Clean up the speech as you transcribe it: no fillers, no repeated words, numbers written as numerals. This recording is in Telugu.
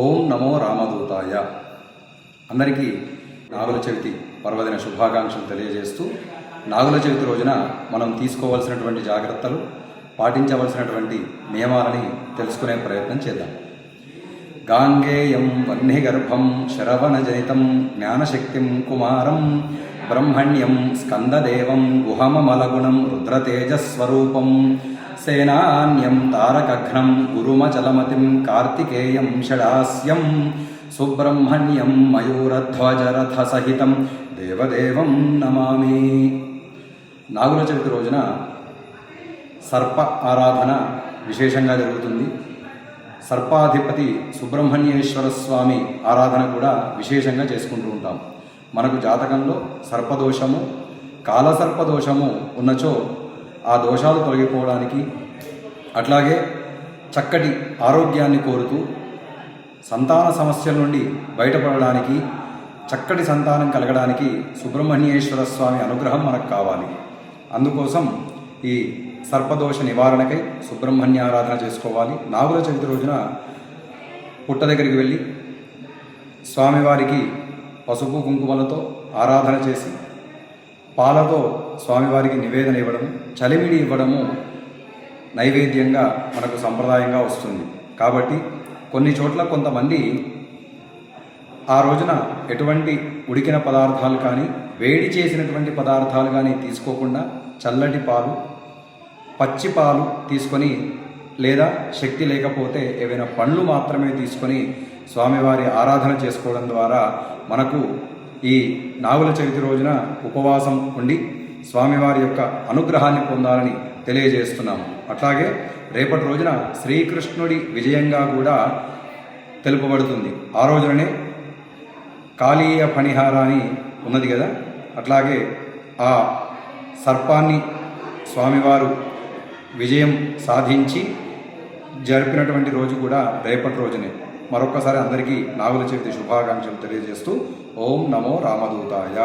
ఓం నమో రామదూతాయ. అందరికీ నాగుల చవితి పర్వదిన శుభాకాంక్షలు తెలియజేస్తూ, నాగుల చవితి రోజున మనం తీసుకోవాల్సినటువంటి జాగ్రత్తలు, పాటించవలసినటువంటి నియమాలని తెలుసుకునే ప్రయత్నం చేద్దాం. గాంగేయం వహ్నిగర్భం శరవణజనితం జ్ఞానశక్తిం కుమారం బ్రహ్మణ్యం స్కందదేవం గుహమమలగుణం రుద్రతేజస్వరూపం సేనాన్యం తారకఘ్నం గురుమచలమతిం కార్తికేయం షడాస్యం సుబ్రహ్మణ్యం మయూరధ్వజరథసహితం దేవదేవం నమామి. నాగుల చవితి రోజున సర్ప ఆరాధన విశేషంగా జరుగుతుంది. సర్పాధిపతి సుబ్రహ్మణ్యేశ్వర స్వామి ఆరాధన కూడా విశేషంగా చేసుకుంటూ ఉంటాం. మనకు జాతకంలో సర్పదోషము, కాలసర్పదోషము ఉన్నచో ఆ దోషాలు తొలగిపోవడానికి, అట్లాగే చక్కటి ఆరోగ్యాన్ని కోరుతూ సంతాన సమస్యల నుండి బయటపడడానికి, చక్కటి సంతానం కలగడానికి సుబ్రహ్మణ్యేశ్వర స్వామి అనుగ్రహం మనకు కావాలి. అందుకోసం ఈ సర్పదోష నివారణకై సుబ్రహ్మణ్య ఆరాధన చేసుకోవాలి. నాగుల చవితి రోజున పుట్ట దగ్గరికి వెళ్ళి స్వామివారికి పసుపు కుంకుమలతో ఆరాధన చేసి పాలతో స్వామివారికి నివేదన ఇవ్వడము, చలిమిడి ఇవ్వడము నైవేద్యంగా మనకు సంప్రదాయంగా వస్తుంది. కాబట్టి కొన్ని చోట్ల కొంతమంది ఆ రోజున ఎటువంటి ఉడికిన పదార్థాలు కానీ, వేడి చేసినటువంటి పదార్థాలు కానీ తీసుకోకుండా చల్లటి పాలు, పచ్చి పాలు తీసుకొని, లేదా శక్తి లేకపోతే ఏవైనా పండ్లు మాత్రమే తీసుకొని స్వామివారి ఆరాధన చేసుకోవడం ద్వారా మనకు ఈ నాగుల చవితి రోజున ఉపవాసం ఉండి స్వామివారి యొక్క అనుగ్రహాన్ని పొందాలని తెలియజేస్తున్నాము. అట్లాగే రేపటి రోజున శ్రీకృష్ణుడి విజయంగా కూడా తెలుపబడుతుంది. ఆ రోజుననే కాళీయ ఫణిహార అని ఉన్నది కదా, అట్లాగే ఆ సర్పాన్ని స్వామివారు విజయం సాధించి జరిపినటువంటి రోజు కూడా రేపటి రోజునే. మరొక్కసారి అందరికీ నాగుల చవితి శుభాకాంక్షలు తెలియజేస్తూ ఓం నమో రామదూతాయ.